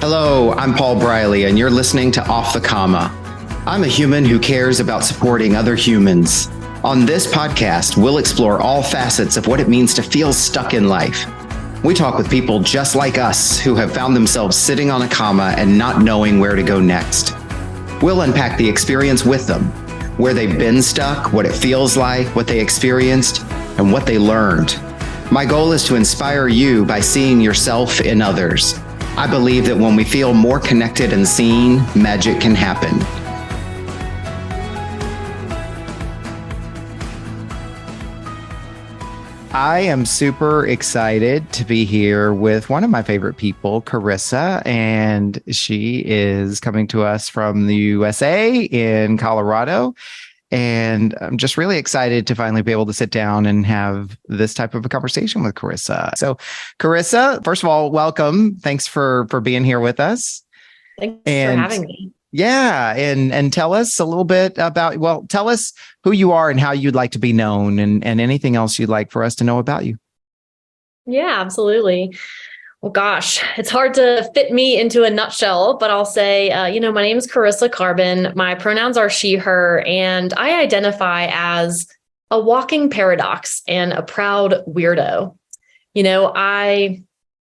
Hello, I'm Paul Briley, and you're listening to Off the Comma. I'm a human who cares about supporting other humans. On this podcast, we'll explore all facets of what it means to feel stuck in life. We talk with people just like us who have found themselves sitting on a comma and not knowing where to go next. We'll unpack the experience with them, where they've been stuck, what it feels like, what they experienced, and what they learned. My goal is to inspire you by seeing yourself in others. I believe that when we feel more connected and seen, magic can happen. I am super excited to be here with one of my favorite people, Carissa, and she is coming to us from the USA in Colorado. And I'm just really excited to finally be able to sit down and have this type of a conversation with Carissa. So, Carissa, first of all, welcome. Thanks for being here with us. Thanks for having me. Yeah. And tell us a little bit about, tell us who you are and how you'd like to be known and anything else you'd like for us to know about you. Yeah, absolutely. Well, gosh, it's hard to fit me into a nutshell, but I'll say, my name is Carissa Karban. My pronouns are she, her, and I identify as a walking paradox and a proud weirdo. I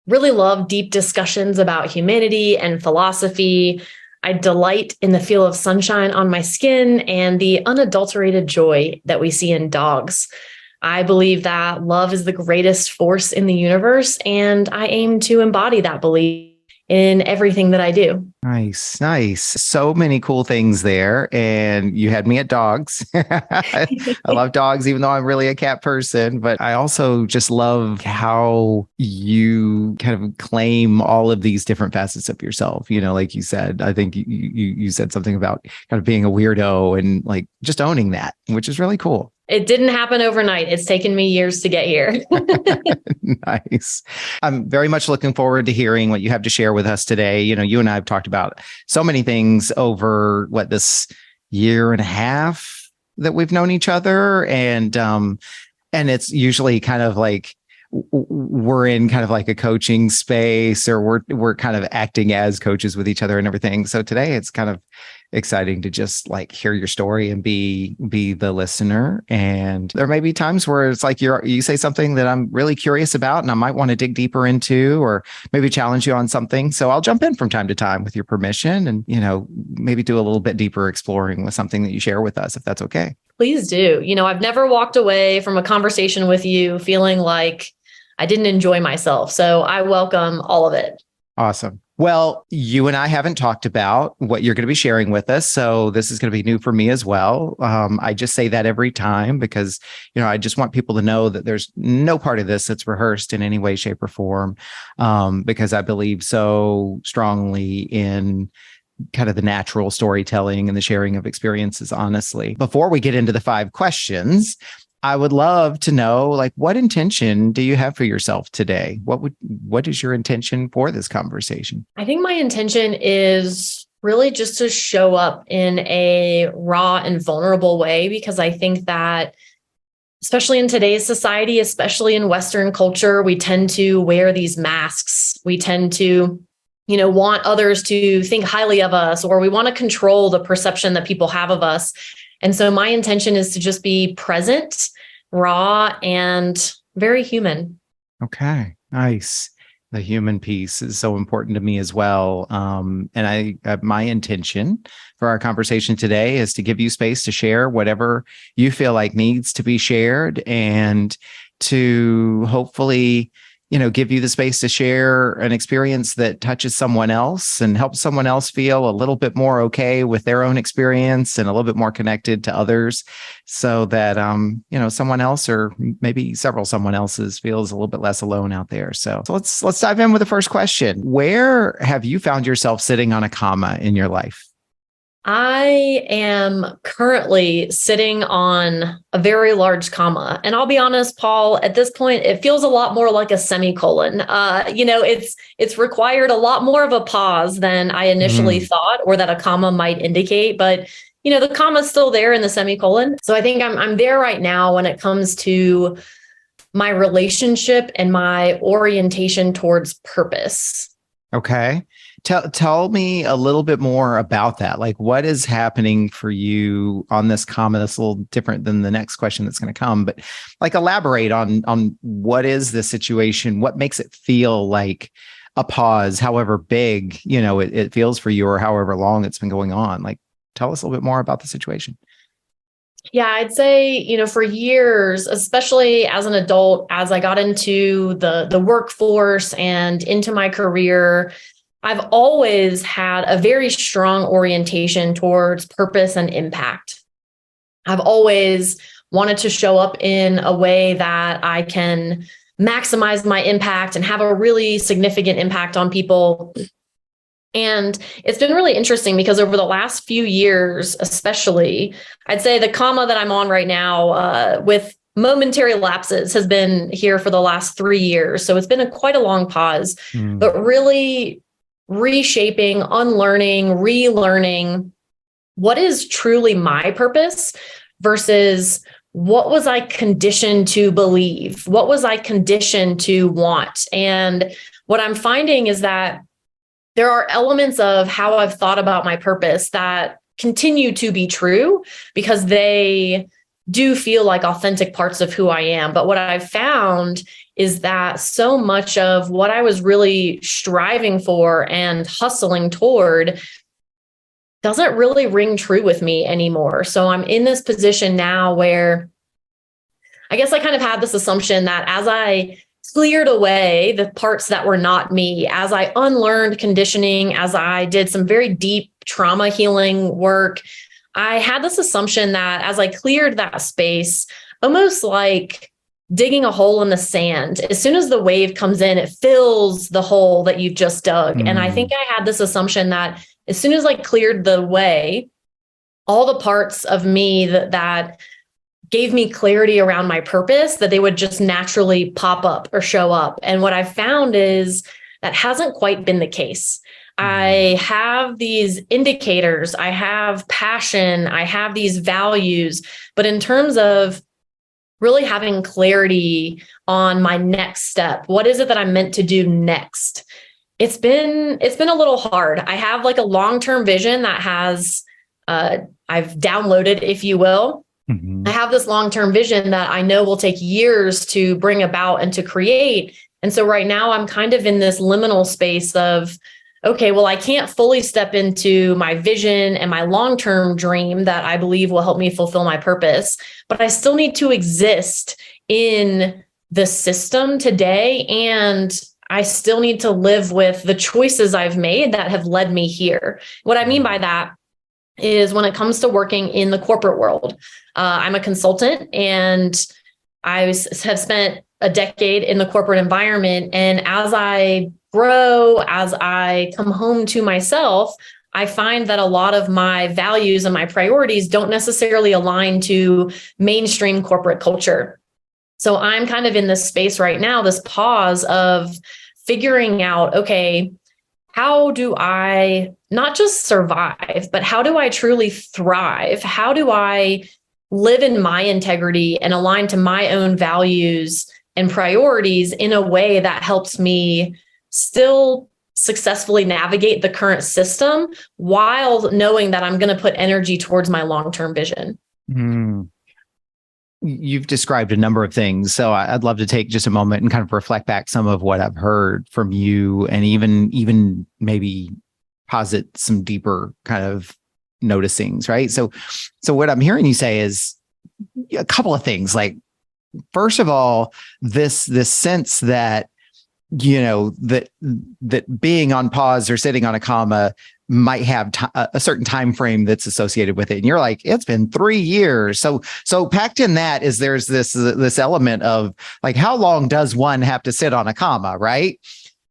really love deep discussions about humanity and philosophy. I delight in the feel of sunshine on my skin and the unadulterated joy that we see in dogs. I believe that love is the greatest force in the universe, and I aim to embody that belief in everything that I do. Nice, nice. So many cool things there. And you had me at dogs. I love dogs, even though I'm really a cat person. But I also just love how you kind of claim all of these different facets of yourself. Like you said, I think you said something about kind of being a weirdo and like just owning that, which is really cool. It didn't happen overnight. It's taken me years to get here. Nice. I'm very much looking forward to hearing what you have to share with us today. You and I have talked about so many things over this year and a half that we've known each other. And it's usually kind of like we're in kind of like a coaching space, or we're kind of acting as coaches with each other and everything. So today it's kind of exciting to just like hear your story and be the listener. And there may be times where it's like you say something that I'm really curious about and I might want to dig deeper into, or maybe challenge you on something. So I'll jump in from time to time with your permission and, maybe do a little bit deeper exploring with something that you share with us, if that's okay. Please do. I've never walked away from a conversation with you feeling like I didn't enjoy myself. So I welcome all of it. Awesome. Well, you and I haven't talked about what you're going to be sharing with us. So this is going to be new for me as well. I just say that every time because, I just want people to know that there's no part of this that's rehearsed in any way, shape, or form, because I believe so strongly in kind of the natural storytelling and the sharing of experiences, honestly. Before we get into the 5 questions, I would love to know, what intention do you have for yourself today? What is your intention for this conversation? I think my intention is really just to show up in a raw and vulnerable way, because I think that, especially in today's society, especially in Western culture, we tend to wear these masks. We tend to, want others to think highly of us, or we want to control the perception that people have of us. And so my intention is to just be present, raw, and very human. Okay, nice. The human piece is so important to me as well. And my intention for our conversation today is to give you space to share whatever you feel like needs to be shared, and to hopefully give you the space to share an experience that touches someone else and helps someone else feel a little bit more okay with their own experience and a little bit more connected to others, so that, someone else, or maybe several someone else's, feels a little bit less alone out there. So let's dive in with the first question. Where have you found yourself sitting on a comma in your life? I am currently sitting on a very large comma. And I'll be honest, Paul, at this point, it feels a lot more like a semicolon. It's required a lot more of a pause than I initially thought, or that a comma might indicate. But, the comma's still there in the semicolon. So I think I'm there right now when it comes to my relationship and my orientation towards purpose. Okay. Tell me a little bit more about that. Like, what is happening for you on this comma that's a little different than the next question that's going to come, but like elaborate on what is the situation? What makes it feel like a pause, however big, it feels for you or however long it's been going on? Like, tell us a little bit more about the situation. Yeah, I'd say, for years, especially as an adult, as I got into the workforce and into my career, I've always had a very strong orientation towards purpose and impact. I've always wanted to show up in a way that I can maximize my impact and have a really significant impact on people. And it's been really interesting because over the last few years, especially, I'd say the comma that I'm on right now, with momentary lapses, has been here for the last 3 years. So it's been quite a long pause, but really reshaping, unlearning, relearning what is truly my purpose versus what was I conditioned to believe? What was I conditioned to want? And what I'm finding is that there are elements of how I've thought about my purpose that continue to be true because they do feel like authentic parts of who I am. But what I've found is that so much of what I was really striving for and hustling toward doesn't really ring true with me anymore. So I'm in this position now where I guess I kind of had this assumption that as I cleared away the parts that were not me, as I unlearned conditioning, as I did some very deep trauma healing work, I had this assumption that as I cleared that space, almost like digging a hole in the sand, as soon as the wave comes in, it fills the hole that you've just dug. And I think I had this assumption that as soon as I cleared the way, all the parts of me that gave me clarity around my purpose, that they would just naturally pop up or show up. And what I've found is that hasn't quite been the case. I have these indicators, I have passion, I have these values, but in terms of really having clarity on my next step, what is it that I'm meant to do next? It's been a little hard. I have like a long-term vision that has, I've downloaded, if you will. I have this long-term vision that I know will take years to bring about and to create. And so right now I'm kind of in this liminal space of, okay, well, I can't fully step into my vision and my long-term dream that I believe will help me fulfill my purpose, but I still need to exist in the system today. And I still need to live with the choices I've made that have led me here. What I mean by that is when it comes to working in the corporate world, I'm a consultant and I have spent a decade in the corporate environment. And as I grow, as I come home to myself, I find that a lot of my values and my priorities don't necessarily align to mainstream corporate culture. So I'm kind of in this space right now, this pause of figuring out, okay, how do I not just survive, but how do I truly thrive? How do I live in my integrity and align to my own values and priorities in a way that helps me still successfully navigate the current system while knowing that I'm going to put energy towards my long-term vision? You've described a number of things, so I'd love to take just a moment and kind of reflect back some of what I've heard from you, and even maybe posit some deeper kind of noticings, right? So what I'm hearing you say is a couple of things. Like, first of all, this sense that that being on pause or sitting on a comma might have a certain time frame that's associated with it, and you're like, it's been 3 years. So packed in that is there's this element of like, how long does one have to sit on a comma, right?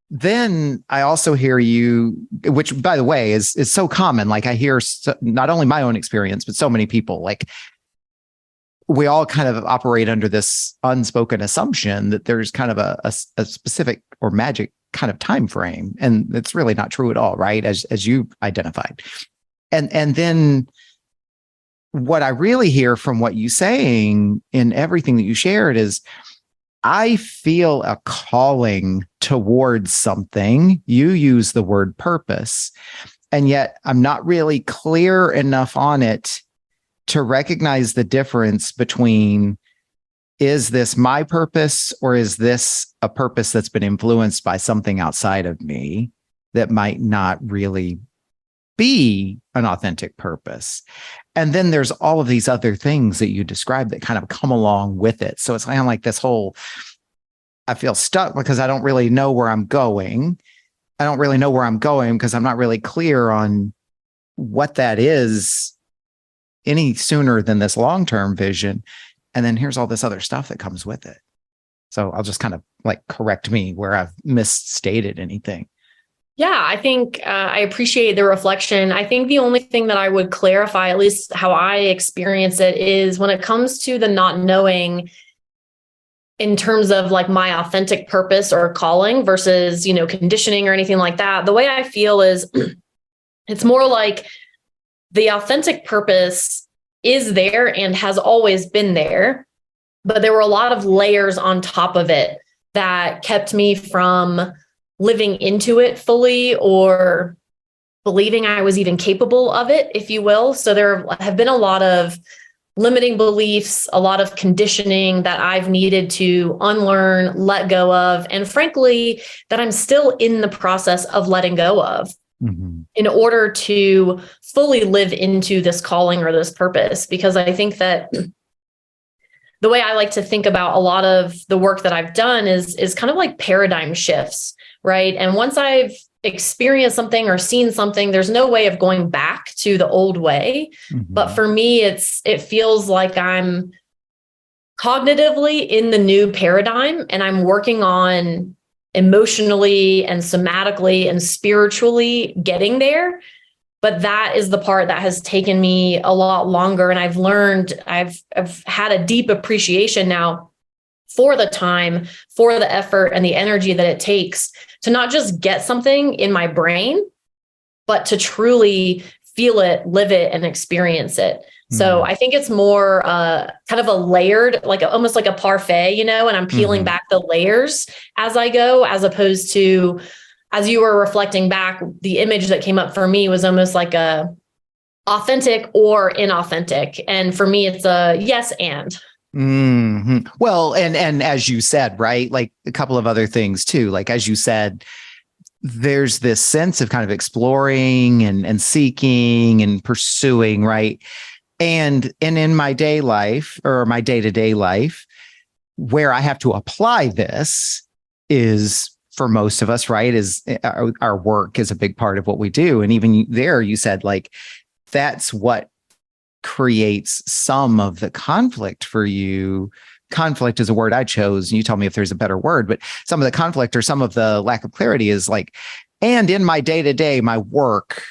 Then I also hear you, which by the way is so common. Like, I hear not only my own experience, but so many people, like, we all kind of operate under this unspoken assumption that there's kind of a specific or magic kind of time frame, and it's really not true at all, right? As you identified, and then what I really hear from what you saying in everything that you shared is, I feel a calling towards something. You use the word purpose, and yet I'm not really clear enough on it to recognize the difference between, is this my purpose or is this a purpose that's been influenced by something outside of me that might not really be an authentic purpose? And then there's all of these other things that you described that kind of come along with it. So it's kind of like this whole, I feel stuck because I don't really know where I'm going. I don't really know where I'm going because I'm not really clear on what that is any sooner than this long-term vision. And then here's all this other stuff that comes with it. So I'll just kind of like correct me where I've misstated anything. Yeah, I think I appreciate the reflection. I think the only thing that I would clarify, at least how I experience it, is when it comes to the not knowing in terms of like my authentic purpose or calling versus, conditioning or anything like that. The way I feel is it's more like the authentic purpose is there and has always been there, but there were a lot of layers on top of it that kept me from living into it fully or believing I was even capable of it, if you will. So there have been a lot of limiting beliefs, a lot of conditioning that I've needed to unlearn, let go of, and frankly, that I'm still in the process of letting go of. Mm-hmm. In order to fully live into this calling or this purpose. Because I think that the way I like to think about a lot of the work that I've done is kind of like paradigm shifts, right? And once I've experienced something or seen something, there's no way of going back to the old way. Mm-hmm. But for me, it feels like I'm cognitively in the new paradigm and I'm working on emotionally and somatically and spiritually getting there. But that is the part that has taken me a lot longer. And I've learned, I've had a deep appreciation now for the time, for the effort and the energy that it takes to not just get something in my brain, but to truly feel it, live it, and experience it. So I think it's more kind of a layered, like almost like a parfait, and I'm peeling back the layers as I go, as opposed to, as you were reflecting back, the image that came up for me was almost like a authentic or inauthentic. And for me, it's a yes and. Mm-hmm. Well, and as you said, right, like a couple of other things too, like as you said, there's this sense of kind of exploring and seeking and pursuing, right? And in my day life or my day-to-day life, where I have to apply this is for most of us, right, is our work is a big part of what we do. And even there, you said like, that's what creates some of the conflict for you. Conflict is a word I chose. And you tell me if there's a better word, but some of the conflict or some of the lack of clarity is like, and in my day-to-day, my work,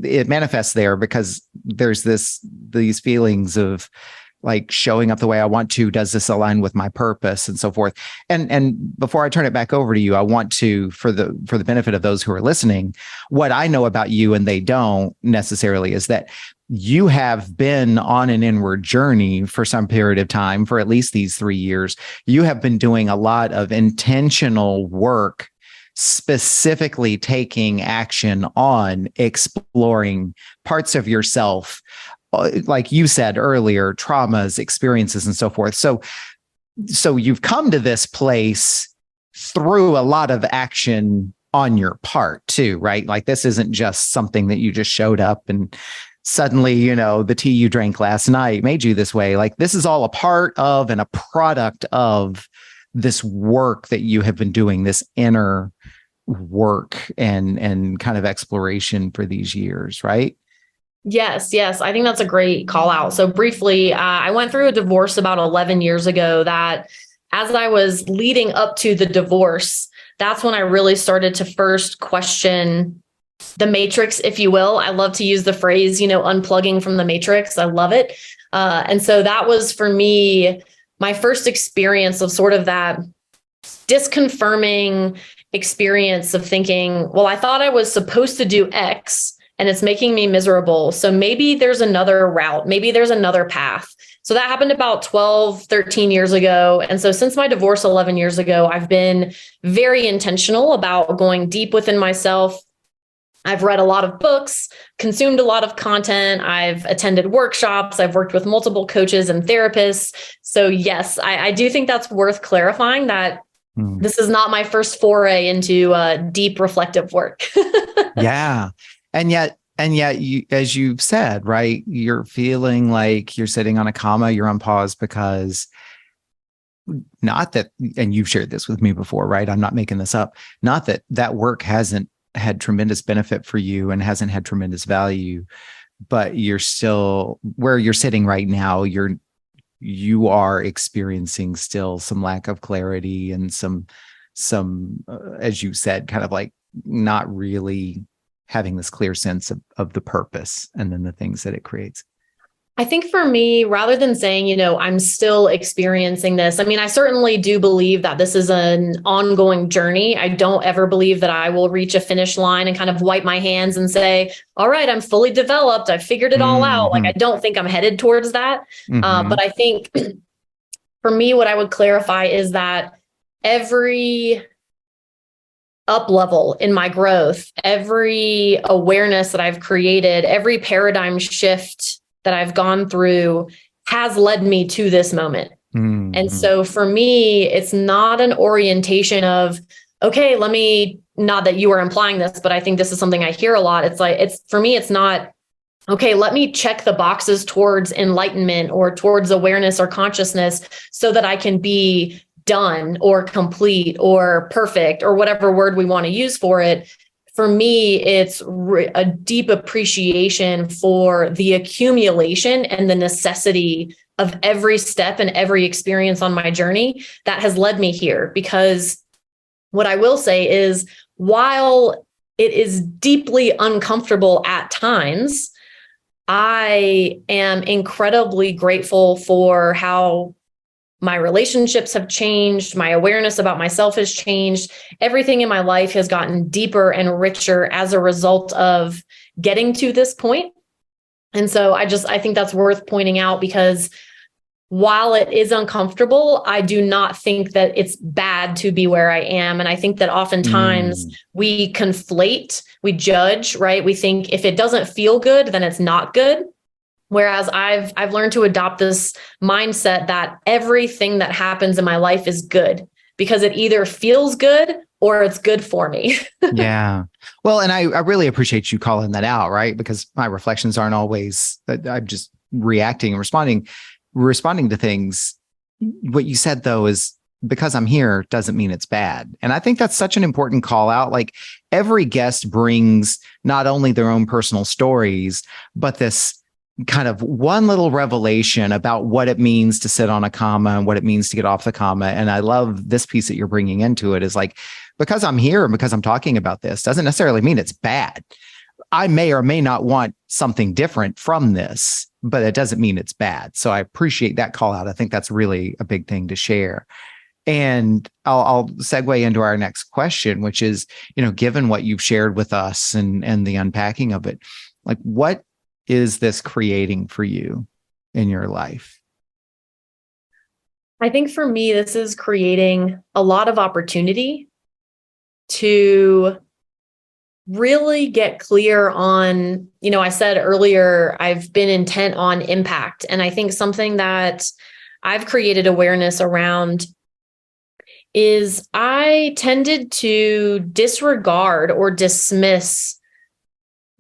it manifests there because there's these feelings of like showing up the way I want to. Does this align with my purpose and so forth? And before I turn it back over to you, I want to, for the benefit of those who are listening, what I know about you and they don't necessarily is that you have been on an inward journey for some period of time, for at least these 3 years. You have been doing a lot of intentional work, specifically taking action on exploring parts of yourself, like you said earlier, traumas, experiences, and so forth. So you've come to this place through a lot of action on your part too, right? Like this isn't just something that you just showed up and suddenly, the tea you drank last night made you this way. Like this is all a part of and a product of this work that you have been doing, this inner work and kind of exploration for these years, right? Yes. I think that's a great call out. So briefly, I went through a divorce about 11 years ago that as I was leading up to the divorce, that's when I really started to first question the matrix, if you will. I love to use the phrase, unplugging from the matrix. I love it. And so that was for me, my first experience of sort of that disconfirming experience of thinking, well, I thought I was supposed to do X and it's making me miserable. So maybe there's another route. Maybe there's another path. So that happened about 12, 13 years ago. And so since my divorce 11 years ago, I've been very intentional about going deep within myself. I've read a lot of books, consumed a lot of content. I've attended workshops. I've worked with multiple coaches and therapists. So yes, I do think that's worth clarifying that this is not my first foray into deep reflective work. Yeah. And yet you, as you've said, right, you're feeling like you're sitting on a comma, you're on pause because not that, and you've shared this with me before, right? I'm not making this up. Not that that work hasn't had tremendous benefit for you and hasn't had tremendous value, but you're still where you're sitting right now. You are experiencing still some lack of clarity and some, as you said, kind of like not really having this clear sense of the purpose and then the things that it creates. I think for me, rather than saying, I'm still experiencing this, I mean, I certainly do believe that this is an ongoing journey. I don't ever believe that I will reach a finish line and kind of wipe my hands and say, all right, I'm fully developed. I've figured it all out. Like, I don't think I'm headed towards that. But I think for me, what I would clarify is that every up level in my growth, every awareness that I've created, every paradigm shift that I've gone through has led me to this moment. And so for me, it's not an orientation of, okay, not that you are implying this, but I think this is something I hear a lot. For me, it's not, okay, let me check the boxes towards enlightenment or towards awareness or consciousness so that I can be done or complete or perfect or whatever word we want to use for it. For me, it's a deep appreciation for the accumulation and the necessity of every step and every experience on my journey that has led me here. Because what I will say is, while it is deeply uncomfortable at times, I am incredibly grateful for how my relationships have changed. My awareness about myself has changed. Everything in my life has gotten deeper and richer as a result of getting to this point. And so I think that's worth pointing out, because while it is uncomfortable, I do not think that it's bad to be where I am. And I think that oftentimes we conflate, we judge, right? We think if it doesn't feel good, then it's not good. Whereas I've learned to adopt this mindset that everything that happens in my life is good, because it either feels good or it's good for me. Yeah. Well, and I really appreciate you calling that out, right? Because my reflections aren't always that I'm just reacting and responding to things. What you said, though, is because I'm here doesn't mean it's bad. And I think that's such an important call out. Like, every guest brings not only their own personal stories, but this kind of one little revelation about what it means to sit on a comma and what it means to get off the comma. And I love this piece that you're bringing into it, is like, because I'm here and because I'm talking about this doesn't necessarily mean it's bad. I may or may not want something different from this, but it doesn't mean it's bad. So I appreciate that call out. I think that's really a big thing to share. And I'll segue into our next question, which is, given what you've shared with us and the unpacking of it, like, what is this creating for you in your life? I think for me, this is creating a lot of opportunity to really get clear on, I said earlier, I've been intent on impact. And I think something that I've created awareness around is I tended to disregard or dismiss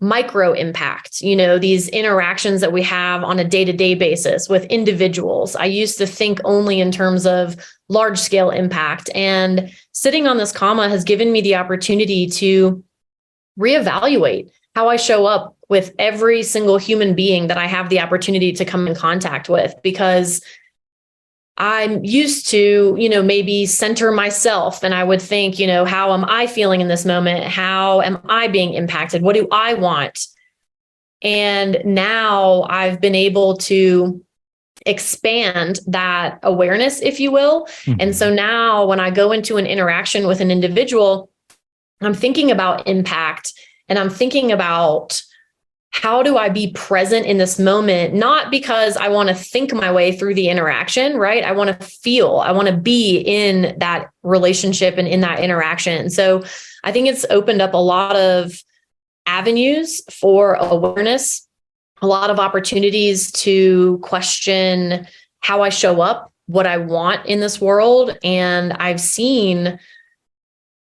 micro impact, these interactions that we have on a day-to-day basis with individuals. I used to think only in terms of large scale impact, and sitting on this comma has given me the opportunity to reevaluate how I show up with every single human being that I have the opportunity to come in contact with, because I'm used to, maybe center myself, and I would think, how am I feeling in this moment? How am I being impacted? What do I want? And now I've been able to expand that awareness, if you will. And so now when I go into an interaction with an individual, I'm thinking about impact, and I'm thinking about how do I be present in this moment? Not because I want to think my way through the interaction, right? I want to feel, I want to be in that relationship and in that interaction. So I think it's opened up a lot of avenues for awareness, a lot of opportunities to question how I show up, what I want in this world. And I've seen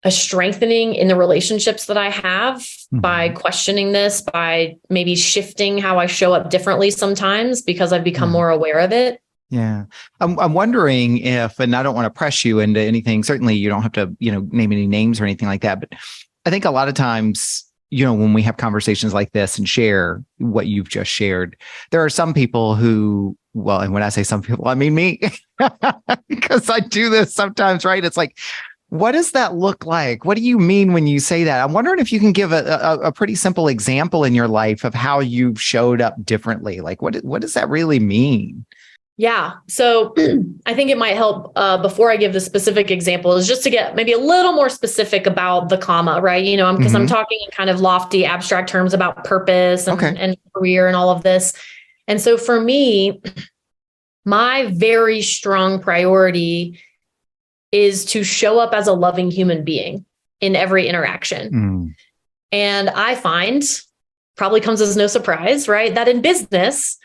a strengthening in the relationships that I have by questioning this, by maybe shifting how I show up differently sometimes because I've become more aware of it. Yeah. I'm wondering if, and I don't want to press you into anything. Certainly you don't have to, name any names or anything like that. But I think a lot of times, when we have conversations like this and share what you've just shared, there are some people who, well, and when I say some people, I mean me, because I do this sometimes, right? It's like, what does that look like? What do you mean when you say that? I'm wondering if you can give a pretty simple example in your life of how you've showed up differently. Like, what does that really mean? Yeah. So I think it might help before I give the specific example is just to get maybe a little more specific about the comma, right? Because I'm talking in kind of lofty, abstract terms about purpose and career and all of this. And so for me, my very strong priority is to show up as a loving human being in every interaction. And I find, probably comes as no surprise, right, that in business,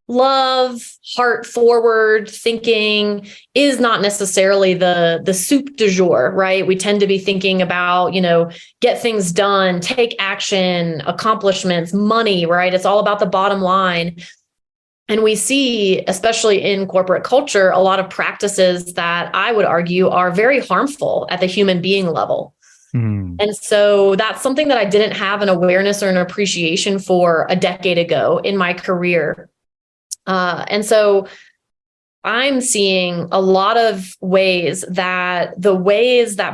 love, heart forward thinking is not necessarily the soup du jour, right? We tend to be thinking about, get things done, take action, accomplishments, money, right? It's all about the bottom line. And we see, especially in corporate culture, a lot of practices that I would argue are very harmful at the human being level. And so that's something that I didn't have an awareness or an appreciation for a decade ago in my career. And so I'm seeing a lot of ways that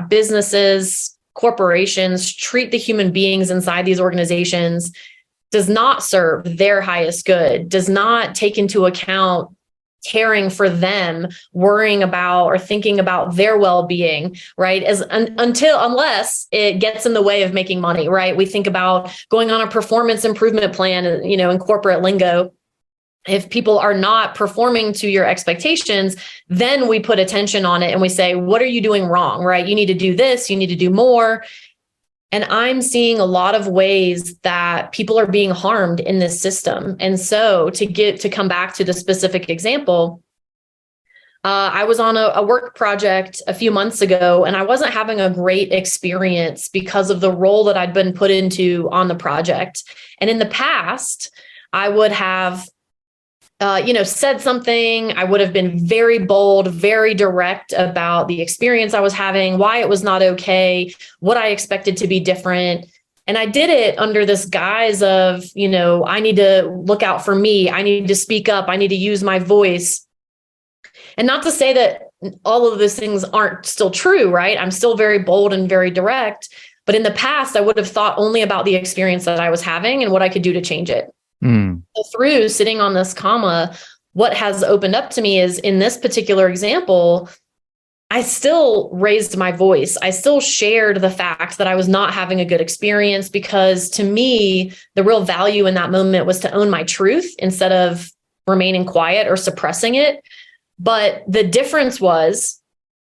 businesses, corporations treat the human beings inside these organizations does not serve their highest good, does not take into account caring for them, worrying about or thinking about their well-being, right? Unless it gets in the way of making money, right? We think about going on a performance improvement plan, in corporate lingo. If people are not performing to your expectations, then we put attention on it and we say, what are you doing wrong, right? You need to do this, you need to do more. And I'm seeing a lot of ways that people are being harmed in this system. And so to come back to the specific example, I was on a work project a few months ago, and I wasn't having a great experience because of the role that I'd been put into on the project. And in the past, I would have said something. I would have been very bold, very direct about the experience I was having, why it was not okay, what I expected to be different. And I did it under this guise of, I need to look out for me. I need to speak up. I need to use my voice. And not to say that all of those things aren't still true, right? I'm still very bold and very direct. But in the past, I would have thought only about the experience that I was having and what I could do to change it. So through sitting on this comma, what has opened up to me is in this particular example, I still raised my voice. I still shared the fact that I was not having a good experience because to me, the real value in that moment was to own my truth instead of remaining quiet or suppressing it. But the difference was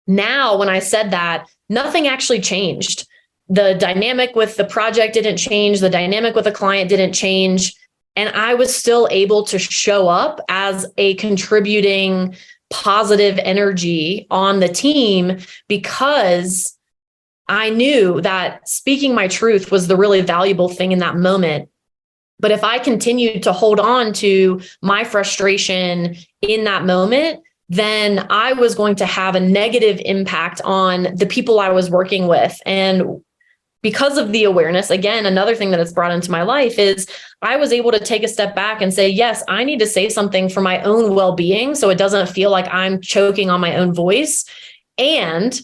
now when I said that, nothing actually changed. The dynamic with the project didn't change. The dynamic with the client didn't change. And I was still able to show up as a contributing positive energy on the team because I knew that speaking my truth was the really valuable thing in that moment. But if I continued to hold on to my frustration in that moment, then I was going to have a negative impact on the people I was working with. And because of the awareness, again, another thing that it's brought into my life is I was able to take a step back and say, yes, I need to say something for my own well-being so it doesn't feel like I'm choking on my own voice. And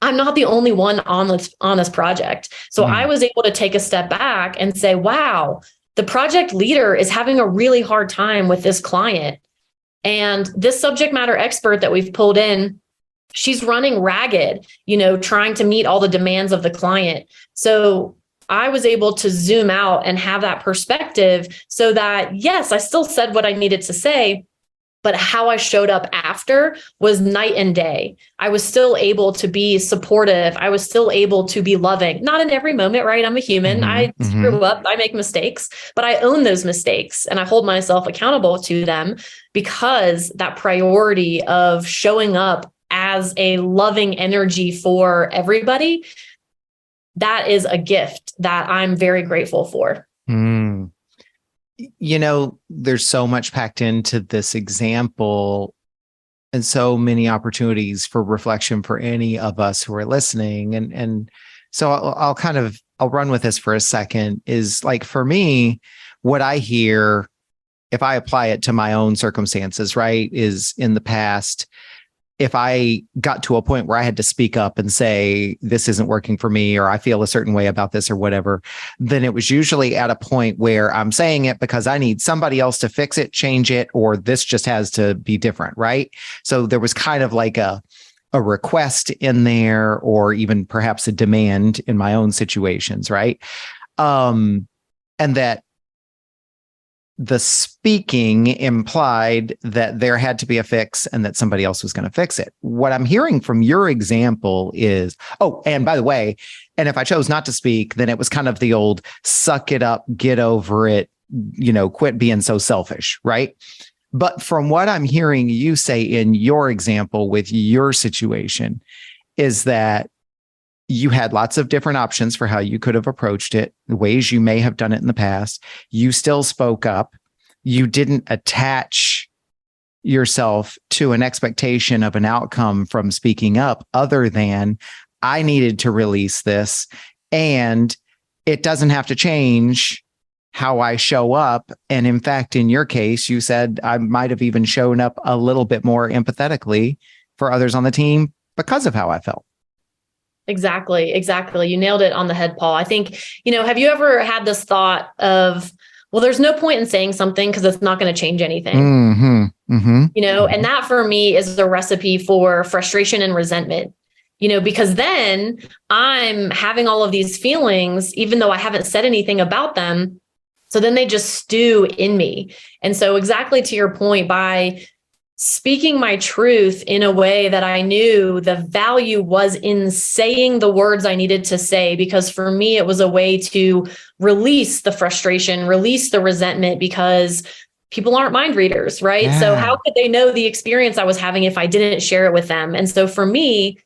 I'm not the only one on this project. So I was able to take a step back and say, wow, the project leader is having a really hard time with this client. And this subject matter expert that we've pulled in, she's running ragged, trying to meet all the demands of the client. So I was able to zoom out and have that perspective so that, yes, I still said what I needed to say, but how I showed up after was night and day. I was still able to be supportive. I was still able to be loving. Not in every moment, right? I'm a human. I screw up. I make mistakes, but I own those mistakes and I hold myself accountable to them, because that priority of showing up as a loving energy for everybody, that is a gift that I'm very grateful for. Mm. There's so much packed into this example and so many opportunities for reflection for any of us who are listening. And so I'll run with this for a second. Is like, for me, what I hear, if I apply it to my own circumstances, right, is in the past, if I got to a point where I had to speak up and say, this isn't working for me, or I feel a certain way about this or whatever, then it was usually at a point where I'm saying it because I need somebody else to fix it, change it, or this just has to be different, right? So there was kind of like a request in there, or even perhaps a demand in my own situations, right? And that the speaking implied that there had to be a fix and that somebody else was going to fix it. What I'm hearing from your example is, oh, and by the way, and if I chose not to speak, then it was kind of the old suck it up, get over it, quit being so selfish, right? But from what I'm hearing you say in your example with your situation is that you had lots of different options for how you could have approached it, the ways you may have done it in the past. You still spoke up. You didn't attach yourself to an expectation of an outcome from speaking up, other than I needed to release this, and it doesn't have to change how I show up. And in fact, in your case, you said I might have even shown up a little bit more empathetically for others on the team because of how I felt. Exactly. You nailed it on the head, Paul. I think, have you ever had this thought of, well, there's no point in saying something because it's not going to change anything. And that for me is a recipe for frustration and resentment, because then I'm having all of these feelings, even though I haven't said anything about them. So then they just stew in me. And so exactly to your point, by speaking my truth in a way that I knew the value was in saying the words I needed to say, because for me, it was a way to release the frustration, release the resentment, because people aren't mind readers, right? Yeah. So how could they know the experience I was having if I didn't share it with them? And so for me,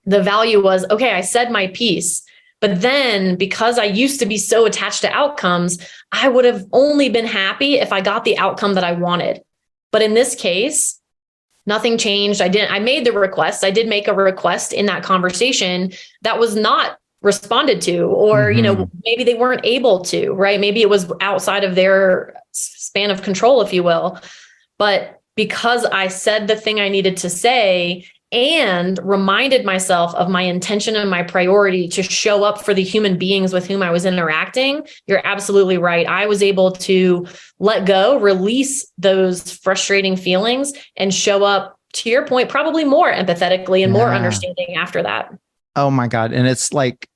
the value was, okay, I said my piece. But then because I used to be so attached to outcomes, I would have only been happy if I got the outcome that I wanted. But in this case, nothing changed. I made the request. I did make a request in that conversation that was not responded to, or, maybe they weren't able to, right? Maybe it was outside of their span of control, if you will. But because I said the thing I needed to say and reminded myself of my intention and my priority to show up for the human beings with whom I was interacting, you're absolutely right. I was able to let go, release those frustrating feelings, and show up, to your point, probably more empathetically and more understanding after that. Oh my God. And it's like,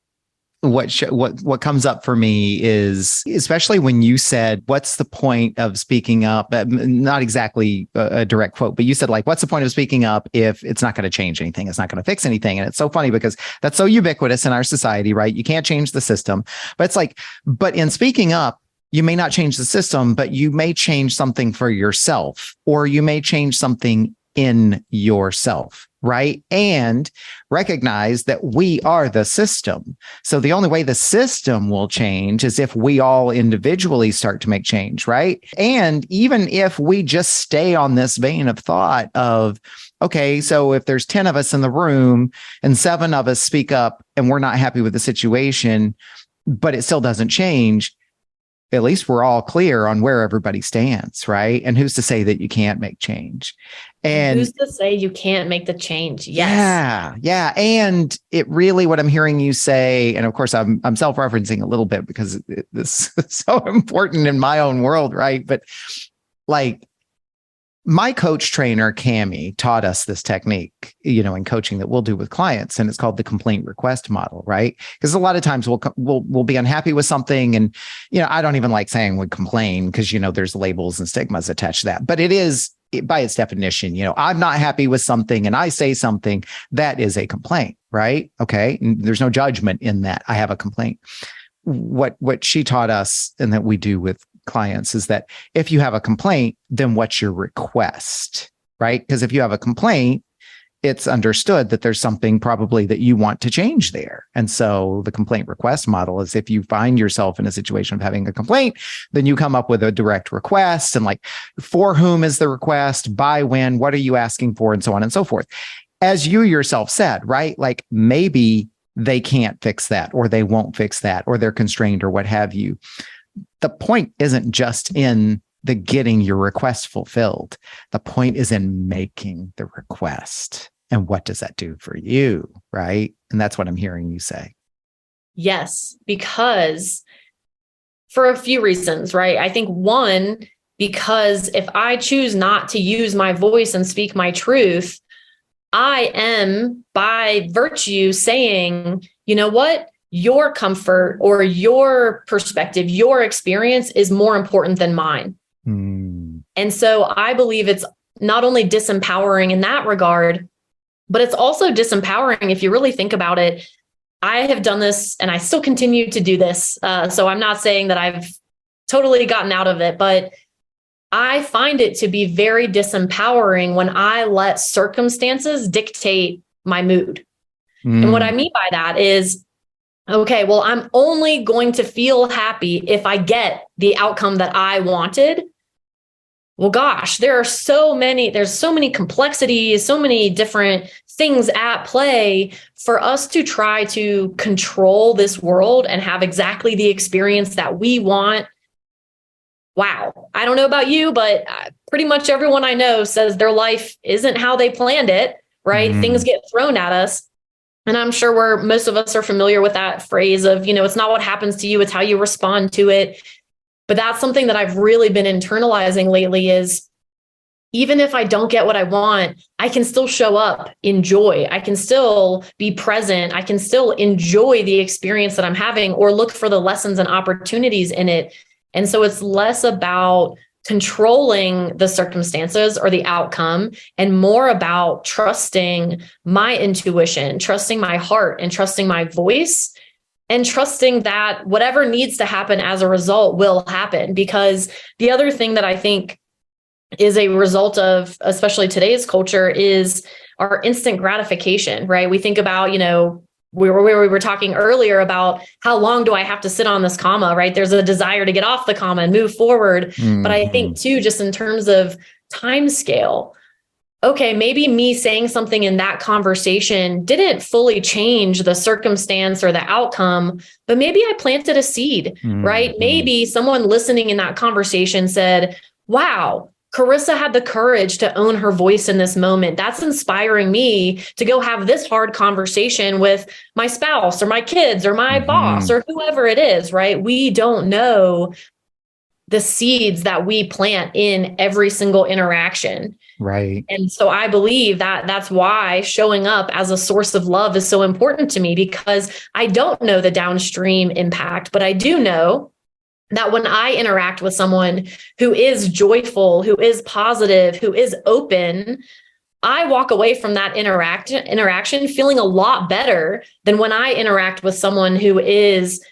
what comes up for me is, especially when you said, what's the point of speaking up? Not exactly a direct quote, but you said, like, what's the point of speaking up if it's not going to change anything? It's not going to fix anything. And it's so funny because that's so ubiquitous in our society, right? You can't change the system, but it's like, but in speaking up, you may not change the system, but you may change something for yourself, or you may change something in yourself, right? And recognize that we are the system. So the only way the system will change is if we all individually start to make change, right? And even if we just stay on this vein of thought of, okay, so if there's 10 of us in the room and 7 of us speak up and we're not happy with the situation, but it still doesn't change, at least we're all clear on where everybody stands, right? And who's to say that you can't make change? And who's to say you can't make the change? Yes. Yeah. And it really, what I'm hearing you say, and of course I'm self-referencing a little bit because this is so important in my own world, right? But like, My coach trainer, Cami, taught us this technique, in coaching that we'll do with clients. And it's called the complaint request model, right? Because a lot of times we'll be unhappy with something. And, I don't even like saying we complain because, there's labels and stigmas attached to that. But it is, by its definition, I'm not happy with something and I say something, that is a complaint, right? Okay. And there's no judgment in that. I have a complaint. What she taught us and that we do with clients is that if you have a complaint, then what's your request, right? Because if you have a complaint, it's understood that there's something probably that you want to change there. And so the complaint request model is if you find yourself in a situation of having a complaint, then you come up with a direct request and like, for whom is the request, by when, what are you asking for, and so on and so forth. As you yourself said, right? Like maybe they can't fix that, or they won't fix that, or they're constrained, or what have you. The point isn't just in the getting your request fulfilled. The point is in making the request. And what does that do for you, right? And that's what I'm hearing you say. Yes, because for a few reasons, right? I think one, because if I choose not to use my voice and speak my truth, I am by virtue saying, you know what? Your comfort or your perspective, your experience is more important than mine. And so I believe it's not only disempowering in that regard, but it's also disempowering if you really think about it. I have done this and I still continue to do this. So I'm not saying that I've totally gotten out of it, but I find it to be very disempowering when I let circumstances dictate my mood. And what I mean by that is, okay, well, I'm only going to feel happy if I get the outcome that I wanted. Well, gosh, there's so many complexities, so many different things at play for us to try to control this world and have exactly the experience that we want. Wow. I don't know about you, but pretty much everyone I know says their life isn't how they planned it, right? Things get thrown at us. And I'm sure most of us are familiar with that phrase of, it's not what happens to you, it's how you respond to it. But that's something that I've really been internalizing lately is even if I don't get what I want, I can still show up in joy. I can still be present. I can still enjoy the experience that I'm having or look for the lessons and opportunities in it. And so it's less about controlling the circumstances or the outcome and more about trusting my intuition, trusting my heart, and trusting my voice, and trusting that whatever needs to happen as a result will happen. Because the other thing that I think is a result of, especially today's culture, is our instant gratification, right? We think about, we were talking earlier about how long do I have to sit on this comma, right? There's a desire to get off the comma and move forward. But I think too, just in terms of time scale, okay, maybe me saying something in that conversation didn't fully change the circumstance or the outcome, but maybe I planted a seed, right? Maybe someone listening in that conversation said, wow, Carissa had the courage to own her voice in this moment. That's inspiring me to go have this hard conversation with my spouse or my kids or my boss or whoever it is, right? We don't know the seeds that we plant in every single interaction. Right. And so I believe that that's why showing up as a source of love is so important to me, because I don't know the downstream impact, but I do know that when I interact with someone who is joyful, who is positive, who is open, I walk away from that interaction feeling a lot better than when I interact with someone who is,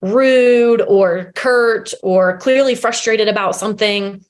rude or curt or clearly frustrated about something.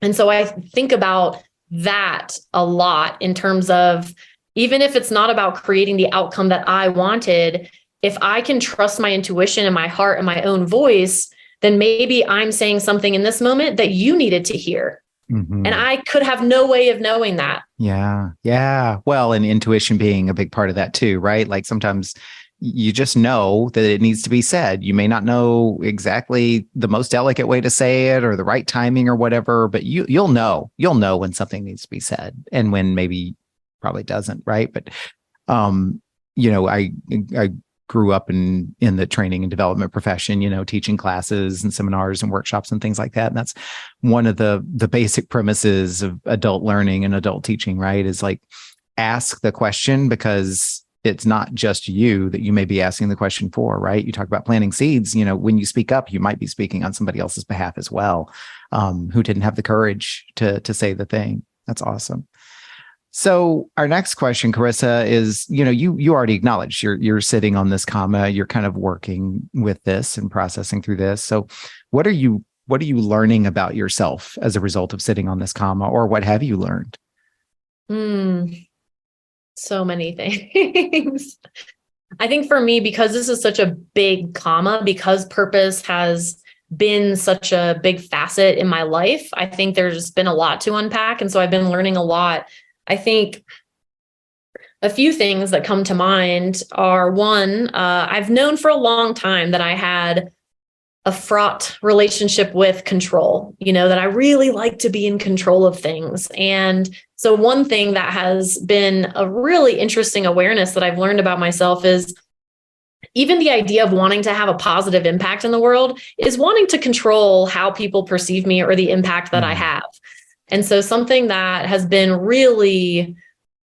And so I think about that a lot in terms of, even if it's not about creating the outcome that I wanted, if I can trust my intuition and my heart and my own voice, then maybe I'm saying something in this moment that you needed to hear. And I could have no way of knowing that. Yeah. Yeah. Well, and intuition being a big part of that too, right? Like sometimes you just know that it needs to be said. You may not know exactly the most delicate way to say it or the right timing or whatever, but you'll know when something needs to be said and when maybe probably doesn't. Right. But, I grew up in the training and development profession, teaching classes and seminars and workshops and things like that. And that's one of the basic premises of adult learning and adult teaching, right? Is like, ask the question, because it's not just you that you may be asking the question for, right? You talk about planting seeds, when you speak up, you might be speaking on somebody else's behalf as well, who didn't have the courage to say the thing. That's awesome. So our next question, Carissa, is, you already acknowledged you're sitting on this comma, you're kind of working with this and processing through this. So what are you learning about yourself as a result of sitting on this comma, or what have you learned? So many things. I think for me, because this is such a big comma, because purpose has been such a big facet in my life, I think there's been a lot to unpack. And so I've been learning a lot. I think a few things that come to mind are, one, I've known for a long time that I had a fraught relationship with control, that I really like to be in control of things. And so one thing that has been a really interesting awareness that I've learned about myself is even the idea of wanting to have a positive impact in the world is wanting to control how people perceive me or the impact that I have. And so something that has been really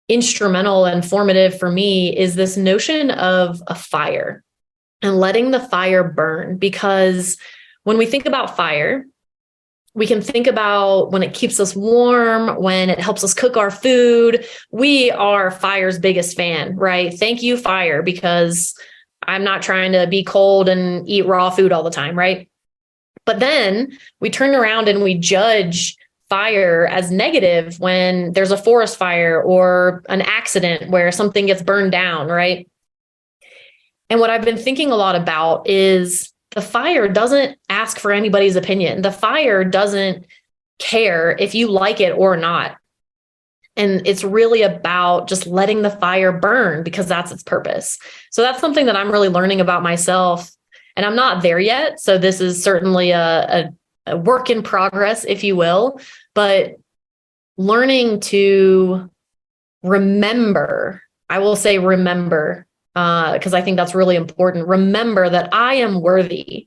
instrumental and formative for me is this notion of a fire and letting the fire burn. Because when we think about fire, we can think about when it keeps us warm, when it helps us cook our food. We are fire's biggest fan, right? Thank you, fire, because I'm not trying to be cold and eat raw food all the time, right? But then we turn around and we judge fire as negative when there's a forest fire or an accident where something gets burned down, right? And what I've been thinking a lot about is the fire doesn't ask for anybody's opinion. The fire doesn't care if you like it or not. And it's really about just letting the fire burn, because that's its purpose. So that's something that I'm really learning about myself. And I'm not there yet. So this is certainly a work in progress, if you will, but learning to remember, I will say remember, because I think that's really important. Remember that I am worthy.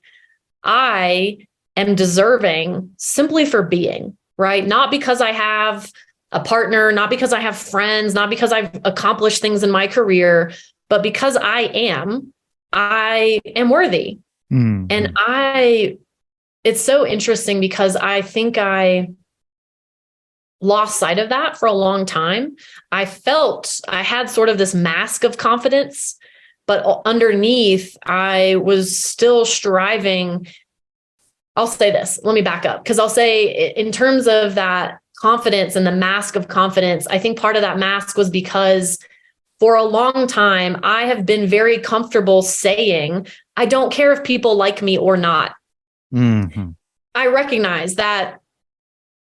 I am deserving simply for being, right? Not because I have a partner, not because I have friends, not because I've accomplished things in my career, but because I am worthy. Mm-hmm. And it's so interesting because I think I lost sight of that for a long time. I felt I had sort of this mask of confidence, but underneath I was still striving. I'll say this, let me back up, because I'll say in terms of that confidence and the mask of confidence, I think part of that mask was because for a long time, I have been very comfortable saying, I don't care if people like me or not. Mm-hmm. I recognize that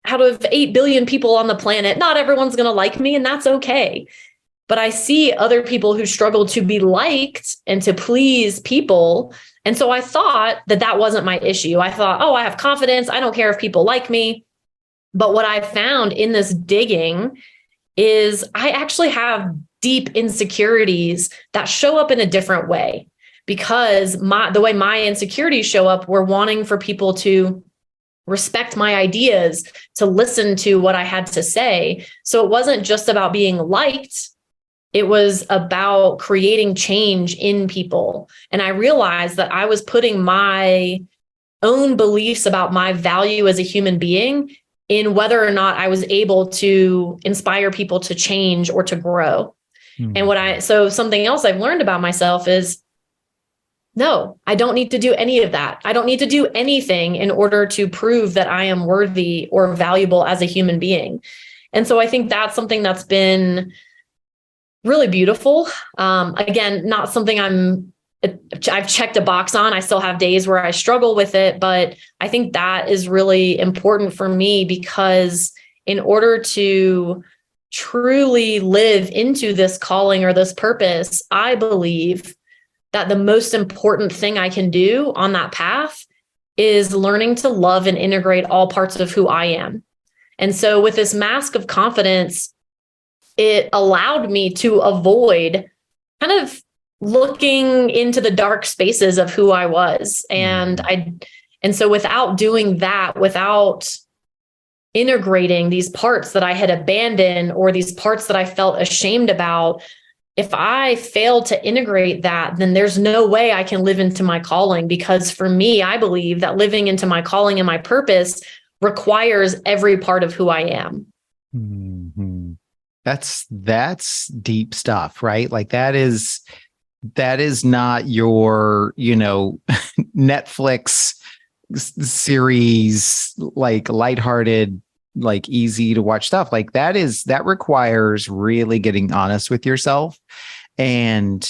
out of 8 billion people on the planet, not everyone's going to like me, and that's okay. But I see other people who struggle to be liked and to please people. And so I thought that wasn't my issue. I thought, I have confidence. I don't care if people like me. But what I found in this digging is I actually have deep insecurities that show up in a different way, because the way my insecurities show up, were wanting for people to respect my ideas, to listen to what I had to say. So it wasn't just about being liked. It was about creating change in people. And I realized that I was putting my own beliefs about my value as a human being in whether or not I was able to inspire people to change or to grow. Mm-hmm. And so something else I've learned about myself is, no, I don't need to do any of that. I don't need to do anything in order to prove that I am worthy or valuable as a human being. And so I think that's something that's been really beautiful. Again, not something I've checked a box on. I still have days where I struggle with it, but I think that is really important for me, because in order to truly live into this calling or this purpose, I believe that the most important thing I can do on that path is learning to love and integrate all parts of who I am. And so with this mask of confidence, it allowed me to avoid kind of looking into the dark spaces of who I was. And so without doing that, without integrating these parts that I had abandoned or these parts that I felt ashamed about, if I fail to integrate that, then there's no way I can live into my calling. Because for me, I believe that living into my calling and my purpose requires every part of who I am. Mm-hmm. That's deep stuff, right? Like that is not your, Netflix series, like lighthearted, like easy to watch stuff. Like that requires really getting honest with yourself and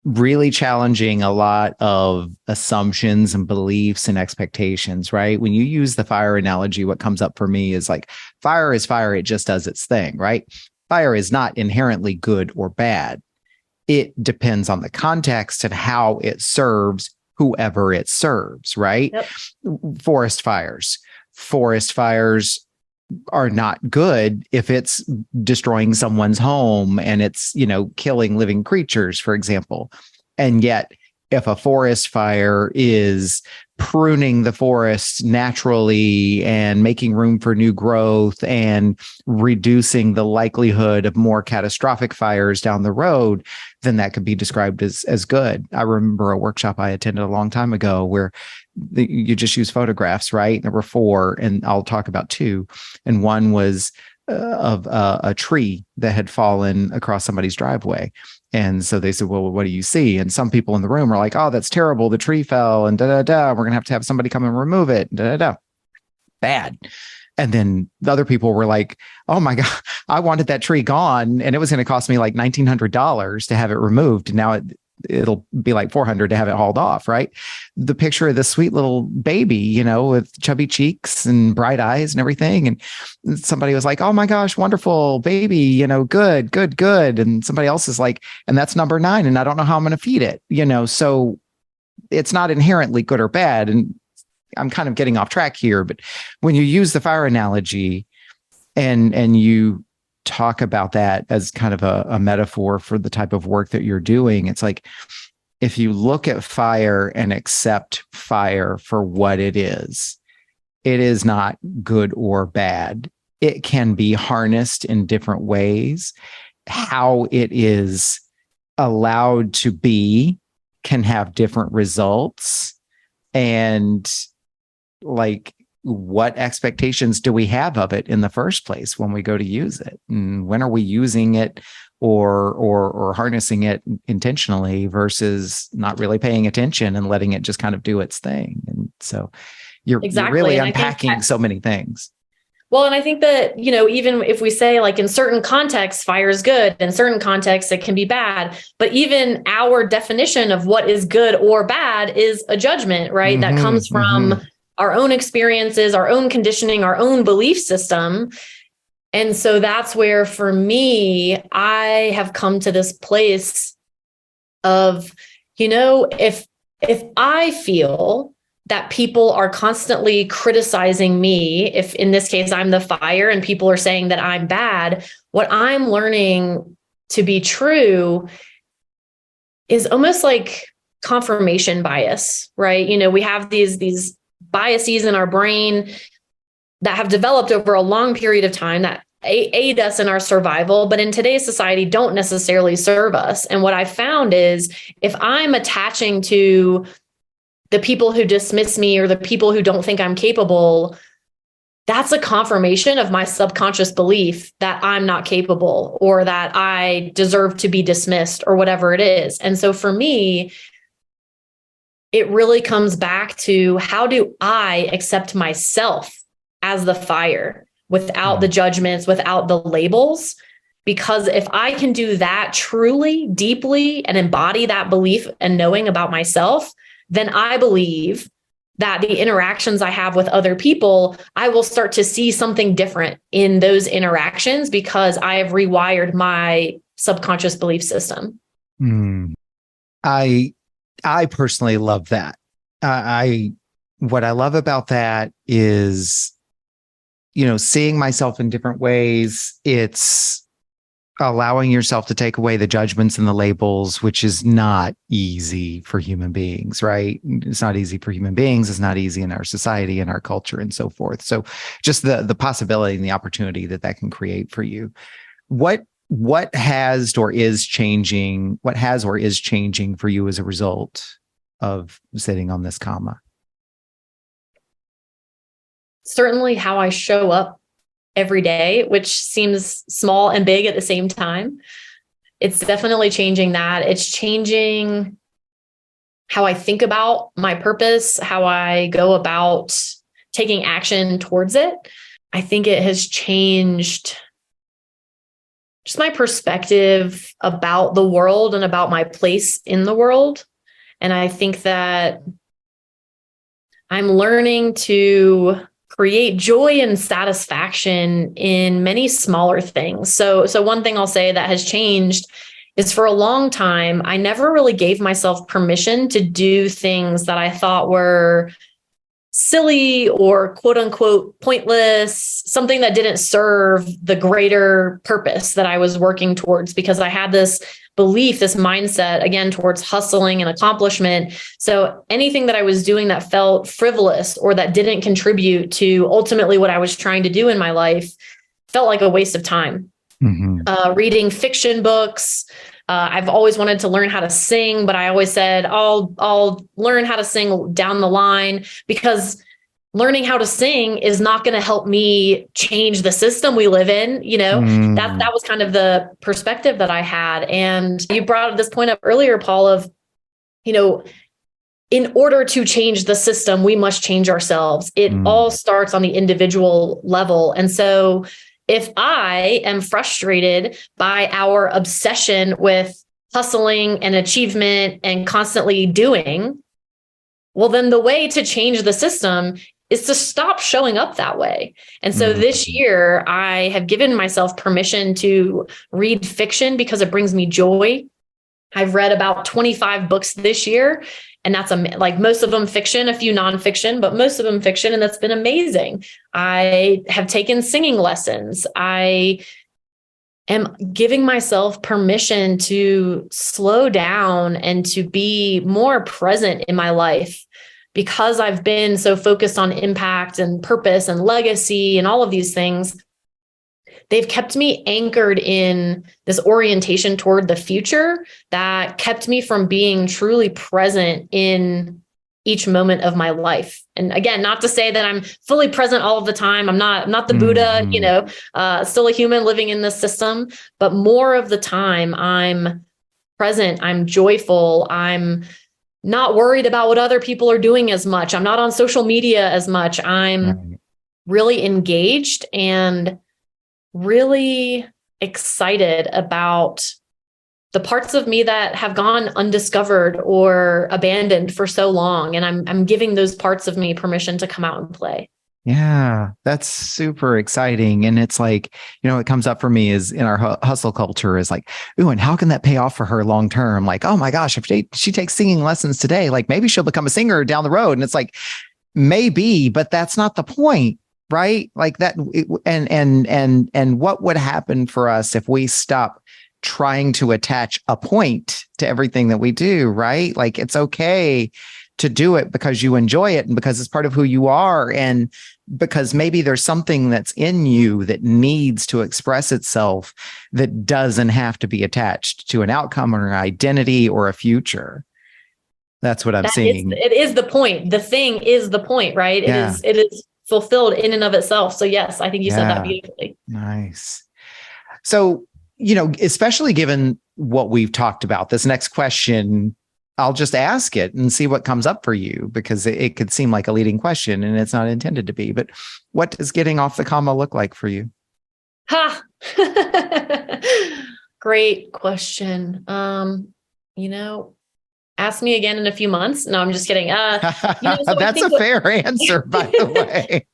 really challenging a lot of assumptions and beliefs and expectations, right? When you use the fire analogy, what comes up for me is like fire is fire. It just does its thing, right? Fire is not inherently good or bad. It depends on the context and how it serves whoever it serves, right? Yep. Forest fires are not good if it's destroying someone's home and it's, killing living creatures, for example. And yet, if a forest fire is pruning the forest naturally and making room for new growth and reducing the likelihood of more catastrophic fires down the road, then that could be described as good. I remember a workshop I attended a long time ago where you just use photographs, right? There were 4, and I'll talk about 2. And one was of a tree that had fallen across somebody's driveway. And so they said, well, what do you see? And some people in the room are like, oh, that's terrible. The tree fell and da-da-da. We're going to have somebody come and remove it. Da-da-da. Bad. And then the other people were like, oh my God, I wanted that tree gone. And it was going to cost me like $1,900 to have it removed. And now it'll be like $400 to have it hauled off, right? The picture of this sweet little baby, with chubby cheeks and bright eyes and everything. And somebody was like, oh my gosh, wonderful baby, good, good, good. And somebody else is like, and that's number 9. And I don't know how I'm going to feed it, so it's not inherently good or bad. And I'm kind of getting off track here, but when you use the fire analogy and you talk about that as kind of a metaphor for the type of work that you're doing, it's like, if you look at fire and accept fire for what it is not good or bad. It can be harnessed in different ways. How it is allowed to be can have different results. And like, what expectations do we have of it in the first place when we go to use it? And when are we using it or harnessing it intentionally versus not really paying attention and letting it just kind of do its thing? And so you're really unpacking so many things. Well, and I think that, even if we say like in certain contexts, fire is good, in certain contexts, it can be bad. But even our definition of what is good or bad is a judgment, right? That comes from our own experiences, our own conditioning, our own belief system. And so that's where, for me, I have come to this place of, if I feel that people are constantly criticizing me, if in this case I'm the fire and people are saying that I'm bad, what I'm learning to be true is almost like confirmation bias, right? We have these biases in our brain that have developed over a long period of time that aid us in our survival, but in today's society don't necessarily serve us. And what I found is, if I'm attaching to the people who dismiss me or the people who don't think I'm capable, that's a confirmation of my subconscious belief that I'm not capable or that I deserve to be dismissed or whatever it is. And so for me, it really comes back to, how do I accept myself as the fire without the judgments, without the labels? Because if I can do that truly, deeply, and embody that belief and knowing about myself, then I believe that the interactions I have with other people, I will start to see something different in those interactions because I have rewired my subconscious belief system. I personally love that. What I love about that is, seeing myself in different ways. It's allowing yourself to take away the judgments and the labels, which is not easy for human beings, right? It's not easy for human beings. It's not easy in our society and our culture and so forth. So just the possibility and the opportunity that can create for you. What has or is changing for you as a result of sitting on this comma? Certainly how I show up every day, which seems small and big at the same time. It's definitely changing that. It's changing how I think about my purpose, how I go about taking action towards it. I think it has changed just my perspective about the world and about my place in the world. And I think that I'm learning to create joy and satisfaction in many smaller things. So one thing I'll say that has changed is, for a long time, I never really gave myself permission to do things that I thought were silly or quote unquote pointless, something that didn't serve the greater purpose that I was working towards, because I had this belief, this mindset, again, towards hustling and accomplishment. So anything that I was doing that felt frivolous or that didn't contribute to ultimately what I was trying to do in my life felt like a waste of time. Mm-hmm. Reading fiction books. I've always wanted to learn how to sing, but I always said, I'll learn how to sing down the line, because learning how to sing is not going to help me change the system we live in. That was kind of the perspective that I had. And you brought this point up earlier, Paul, of, in order to change the system, we must change ourselves. It all starts on the individual level. And so if I am frustrated by our obsession with hustling and achievement and constantly doing, well, then the way to change the system is to stop showing up that way. And so this year, I have given myself permission to read fiction because it brings me joy. I've read about 25 books this year, and that's like most of them fiction, a few nonfiction, but most of them fiction. And that's been amazing. I have taken singing lessons. I am giving myself permission to slow down and to be more present in my life, because I've been so focused on impact and purpose and legacy and all of these things. They've kept me anchored in this orientation toward the future that kept me from being truly present in each moment of my life. And again, not to say that I'm fully present all of the time. I'm not the Buddha, still a human living in this system, but more of the time I'm present, I'm joyful, I'm not worried about what other people are doing as much. I'm not on social media as much. I'm really engaged and really excited about the parts of me that have gone undiscovered or abandoned for so long. And I'm giving those parts of me permission to come out and play. Yeah, that's super exciting. And it's like, it comes up for me is in our hustle culture is like, ooh, and how can that pay off for her long term? Like, oh my gosh, if she takes singing lessons today, like maybe she'll become a singer down the road. And it's like, maybe, but that's not the point, right? Like that. And what would happen for us if we stop trying to attach a point to everything that we do, right? Like it's okay to do it because you enjoy it and because it's part of who you are, and because maybe there's something that's in you that needs to express itself that doesn't have to be attached to an outcome or an identity or a future. That's what I'm seeing. It is the point. The thing is the point, right? Yeah. It is fulfilled in and of itself. So yes, I think you said that beautifully. Nice. So, especially given what we've talked about, this next question, I'll just ask it and see what comes up for you, because it could seem like a leading question and it's not intended to be. But what does getting off the comma look like for you? Ha! Great question. Ask me again in a few months. No, I'm just kidding. That's a fair answer, by the way.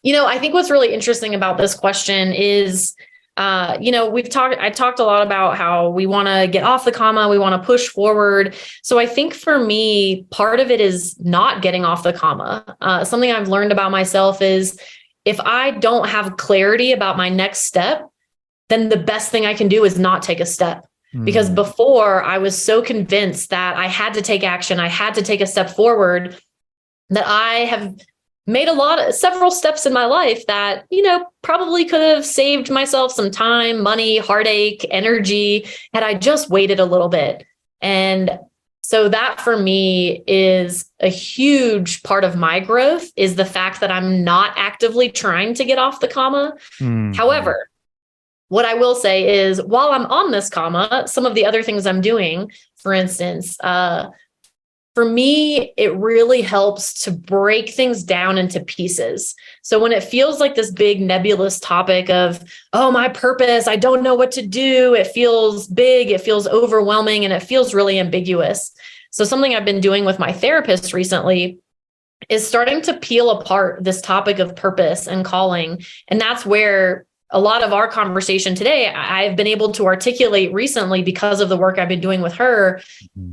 I think what's really interesting about this question is, I talked a lot about how we want to get off the comma, we want to push forward. So I think for me, part of it is not getting off the comma. Something I've learned about myself is if I don't have clarity about my next step, then the best thing I can do is not take a step. Because before, I was so convinced that I had to take action, I had to take a step forward, that I have made several steps in my life that, probably could have saved myself some time, money, heartache, energy, had I just waited a little bit. And so that for me is a huge part of my growth, is the fact that I'm not actively trying to get off the comma. However, what I will say is, while I'm on this comma, some of the other things I'm doing, for instance, for me, it really helps to break things down into pieces. So when it feels like this big nebulous topic of, oh, my purpose, I don't know what to do, it feels big, it feels overwhelming, and it feels really ambiguous. So something I've been doing with my therapist recently is starting to peel apart this topic of purpose and calling. And that's where a lot of our conversation today, I've been able to articulate recently, because of the work I've been doing with her,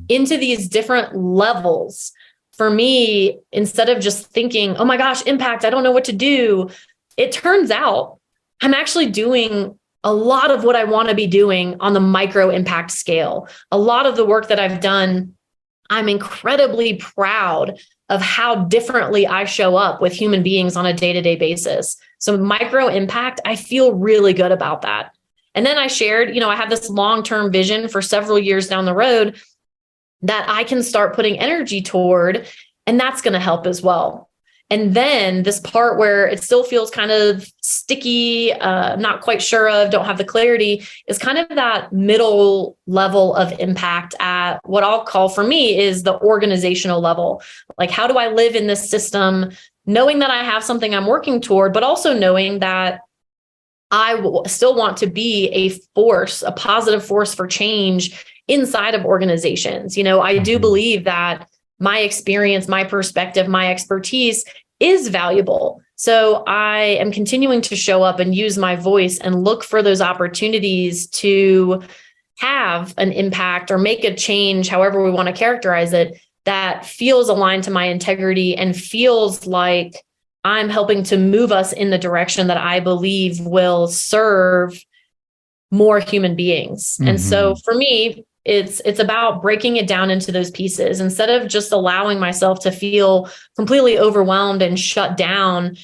into these different levels. For me, instead of just thinking, oh my gosh, impact, I don't know what to do, it turns out I'm actually doing a lot of what I want to be doing on the micro impact scale. A lot of the work that I've done, I'm incredibly proud of how differently I show up with human beings on a day-to-day basis. So micro impact, I feel really good about that. And then I shared, I have this long-term vision for several years down the road that I can start putting energy toward, and that's going to help as well. And then this part where it still feels kind of sticky, not quite sure of, don't have the clarity, is kind of that middle level of impact at what I'll call, for me, is the organizational level. Like, how do I live in this system, knowing that I have something I'm working toward, but also knowing that I still want to be a force, a positive force for change inside of organizations. I do believe that my experience, my perspective, my expertise is valuable. So I am continuing to show up and use my voice and look for those opportunities to have an impact or make a change, however we want to characterize it, that feels aligned to my integrity and feels like I'm helping to move us in the direction that I believe will serve more human beings. And so for me, it's about breaking it down into those pieces instead of just allowing myself to feel completely overwhelmed and shut down,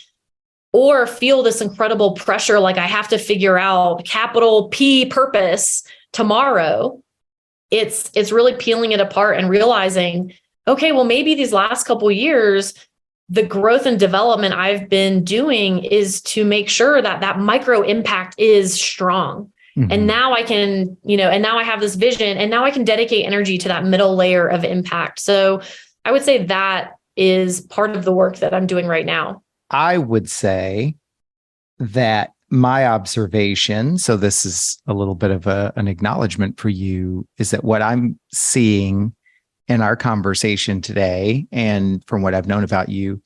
or feel this incredible pressure like I have to figure out capital P purpose tomorrow. It's really peeling it apart and realizing, okay, well, maybe these last couple of years, the growth and development I've been doing is to make sure that that micro impact is strong. And now I can, and now I have this vision, and now I can dedicate energy to that middle layer of impact. So I would say that is part of the work that I'm doing right now. I would say that my observation, so this is a little bit of an acknowledgement for you, is that what I'm seeing in our conversation today, and from what I've known about you,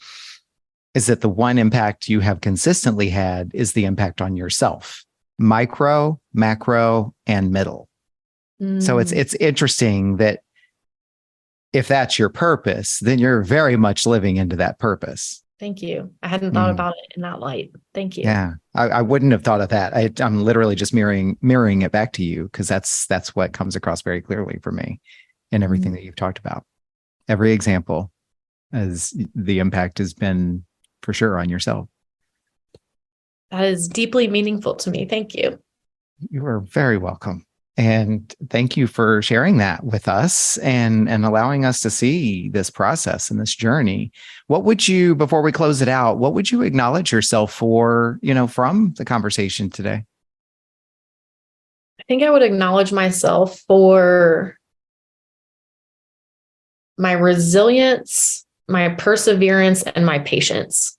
is that the one impact you have consistently had is the impact on yourself. Micro, macro, and middle. So it's interesting that if that's your purpose, then you're very much living into that purpose. Thank you. I hadn't thought about it in that light. Thank you. Yeah, I wouldn't have thought of that. I'm literally just mirroring it back to you, because that's what comes across very clearly for me in everything that you've talked about. Every example, as the impact has been for sure on yourself. That is deeply meaningful to me. Thank you. You are very welcome. And thank you for sharing that with us and allowing us to see this process and this journey. What would you, before we close it out, what would you acknowledge yourself for, from the conversation today? I think I would acknowledge myself for my resilience, my perseverance, and my patience.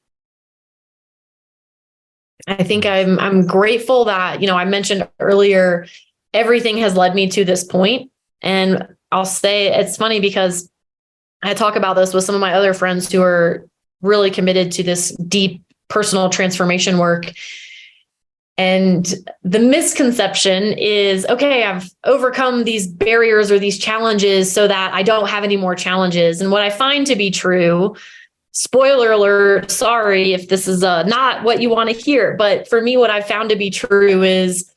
I think I'm grateful that, I mentioned earlier, everything has led me to this point. And I'll say it's funny because I talk about this with some of my other friends who are really committed to this deep personal transformation work. And the misconception is, okay, I've overcome these barriers or these challenges so that I don't have any more challenges. And what I find to be true, spoiler alert, sorry if this is not what you want to hear, but for me, what I found to be true is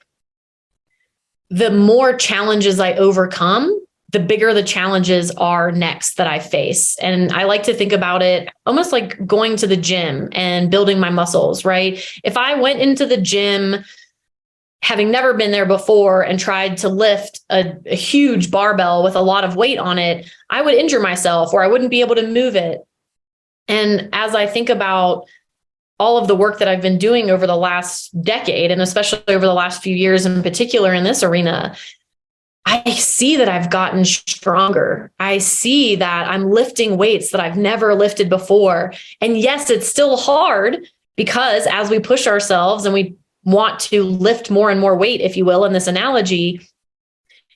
the more challenges I overcome, the bigger the challenges are next that I face. And I like to think about it almost like going to the gym and building my muscles, right? If I went into the gym having never been there before and tried to lift a huge barbell with a lot of weight on it, I would injure myself or I wouldn't be able to move it. And as I think about all of the work that I've been doing over the last decade, and especially over the last few years in particular in this arena, I see that I've gotten stronger. I see that I'm lifting weights that I've never lifted before. And yes, it's still hard because as we push ourselves and we want to lift more and more weight, if you will, in this analogy,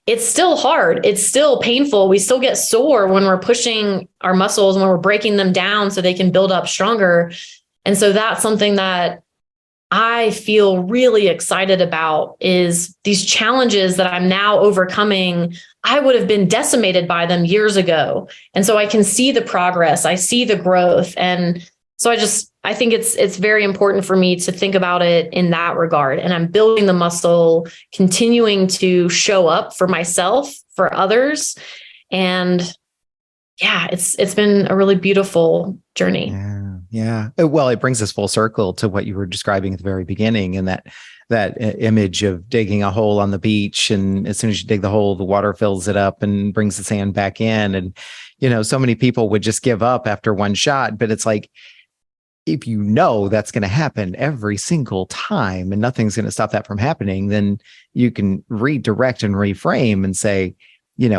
it's still hard. It's still painful. We still get sore when we're pushing our muscles, when we're breaking them down so they can build up stronger. And so that's something that I feel really excited about is these challenges that I'm now overcoming. I would have been decimated by them years ago. And so I can see the progress. I see the growth. And so I think it's very important for me to think about it in that regard. And I'm building the muscle, continuing to show up for myself, for others. And yeah, it's been a really beautiful journey. Yeah. Well, it brings us full circle to what you were describing at the very beginning, and that image of digging a hole on the beach. And as soon as you dig the hole, the water fills it up and brings the sand back in. And, so many people would just give up after one shot, but it's like, if you know that's going to happen every single time and nothing's going to stop that from happening, then you can redirect and reframe and say,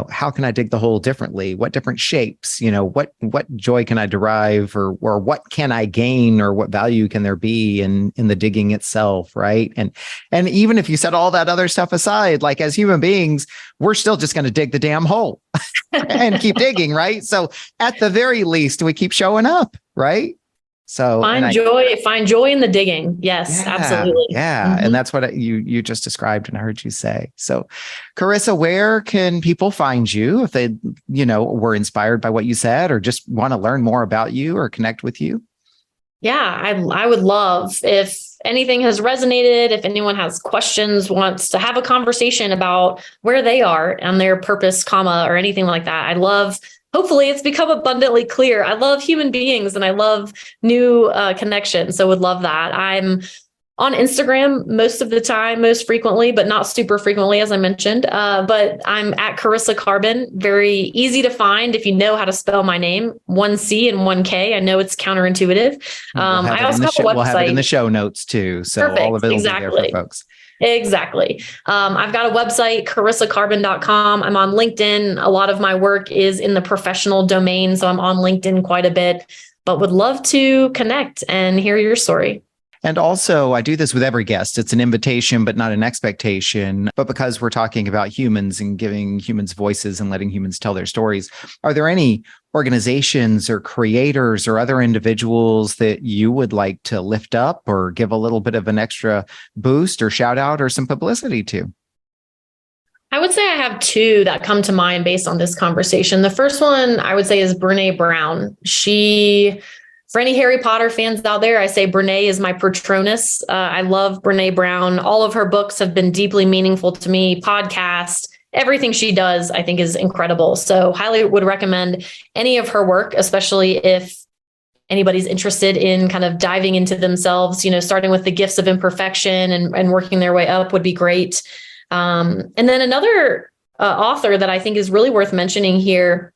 how can I dig the hole differently? What different shapes? What joy can I derive, or what can I gain, or what value can there be in the digging itself, right? And even if you set all that other stuff aside, like as human beings, we're still just going to dig the damn hole and keep digging, right? So at the very least, we keep showing up, right? So find joy in the digging. Yes, absolutely. Yeah. Mm-hmm. And that's what you just described and I heard you say. So Carissa, where can people find you if they, were inspired by what you said or just want to learn more about you or connect with you? Yeah, I would love if anything has resonated, if anyone has questions, wants to have a conversation about where they are on their purpose, or anything like that. I'd love. Hopefully it's become abundantly clear. I love human beings and I love new connections. So would love that. I'm on Instagram most of the time, most frequently, but not super frequently, as I mentioned. But I'm at Carissa Karban. Very easy to find if you know how to spell my name. 1 C and 1 K. I know it's counterintuitive. I also have a website. We'll have it in the show notes too. So Perfect. All of it will be there for folks. Exactly. I've got a website, carissakarban.com. I'm on LinkedIn. A lot of my work is in the professional domain, so I'm on LinkedIn quite a bit, but would love to connect and hear your story. And also, I do this with every guest. It's an invitation, but not an expectation. But because we're talking about humans and giving humans voices and letting humans tell their stories, are there any organizations or creators or other individuals that you would like to lift up or give a little bit of an extra boost or shout out or some publicity to? I would say I have two that come to mind based on this conversation. The first one I would say is Brene Brown. For any Harry Potter fans out there, I say Brene is my Patronus. I love Brene Brown. All of her books have been deeply meaningful to me. Podcast, everything she does, I think is incredible. So highly would recommend any of her work, especially if anybody's interested in kind of diving into themselves, starting with the gifts of imperfection and working their way up would be great. And then another author that I think is really worth mentioning here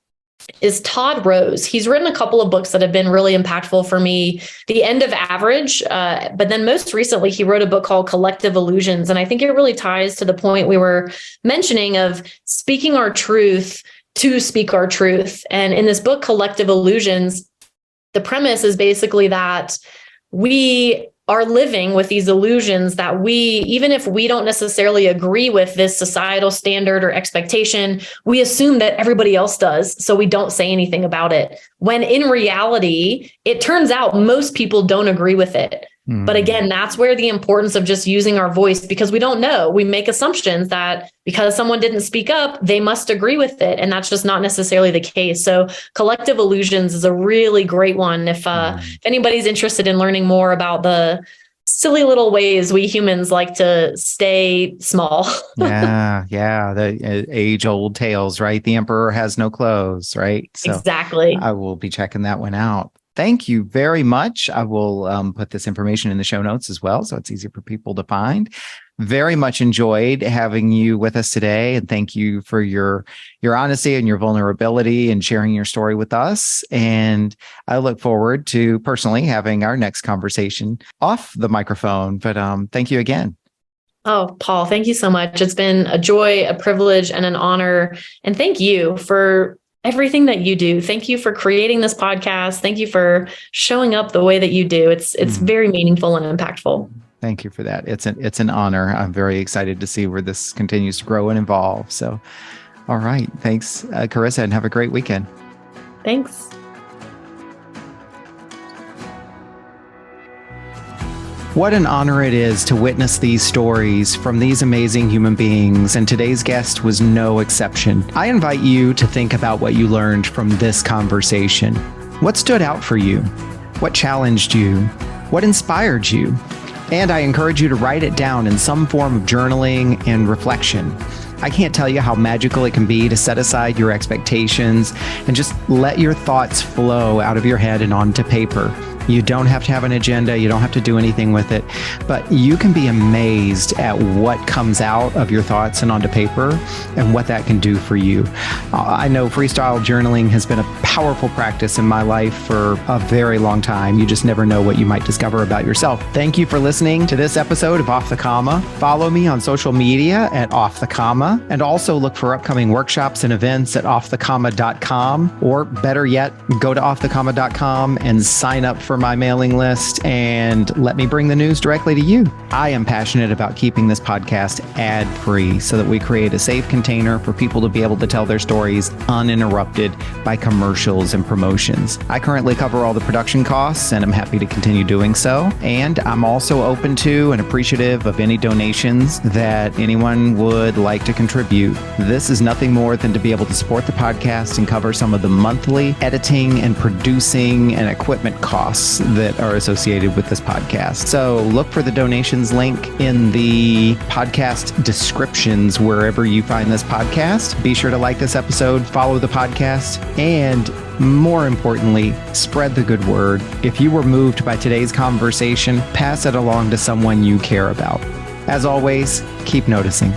is Todd Rose. He's written a couple of books that have been really impactful for me. The End of Average, but then most recently he wrote a book called Collective Illusions. And I think it really ties to the point we were mentioning of speaking our truth to speak our truth. And in this book, Collective Illusions, the premise is basically that we are living with these illusions that even if we don't necessarily agree with this societal standard or expectation, we assume that everybody else does. So we don't say anything about it. When in reality, it turns out most people don't agree with it. But again, that's where the importance of just using our voice, because we don't know. We make assumptions that because someone didn't speak up, they must agree with it. And that's just not necessarily the case. So Collective Illusions is a really great one. If anybody's interested in learning more about the silly little ways we humans like to stay small. Yeah. The age-old tales, right? The emperor has no clothes, right? So Exactly. I will be checking that one out. Thank you very much. I will put this information in the show notes as well, so it's easy for people to find. Very much enjoyed having you with us today, and thank you for your honesty and your vulnerability and sharing your story with us. And I look forward to personally having our next conversation off the microphone. But thank you again. Oh, Paul, thank you so much. It's been a joy, a privilege, and an honor. And thank you for everything that you do. Thank you for creating this podcast. Thank you for showing up the way that you do. It's very meaningful and impactful. Thank you for that. It's an honor. I'm very excited to see where this continues to grow and evolve. So, all right. Thanks, Carissa, and have a great weekend. Thanks. What an honor it is to witness these stories from these amazing human beings, and today's guest was no exception. I invite you to think about what you learned from this conversation. What stood out for you? What challenged you? What inspired you? And I encourage you to write it down in some form of journaling and reflection. I can't tell you how magical it can be to set aside your expectations and just let your thoughts flow out of your head and onto paper. You don't have to have an agenda. You don't have to do anything with it, but you can be amazed at what comes out of your thoughts and onto paper and what that can do for you. I know freestyle journaling has been a powerful practice in my life for a very long time. You just never know what you might discover about yourself. Thank you for listening to this episode of Off the Comma. Follow me on social media at Off the Comma, and also look for upcoming workshops and events at offthecomma.com, or better yet, go to offthecomma.com and sign up for my mailing list and let me bring the news directly to you. I am passionate about keeping this podcast ad-free so that we create a safe container for people to be able to tell their stories uninterrupted by commercials and promotions. I currently cover all the production costs, and I'm happy to continue doing so. And I'm also open to and appreciative of any donations that anyone would like to contribute. This is nothing more than to be able to support the podcast and cover some of the monthly editing and producing and equipment costs that are associated with this podcast. So look for the donations link in the podcast descriptions wherever you find this podcast. Be sure to like this episode, follow the podcast, and more importantly, spread the good word. If you were moved by today's conversation, pass it along to someone you care about. As always, keep noticing.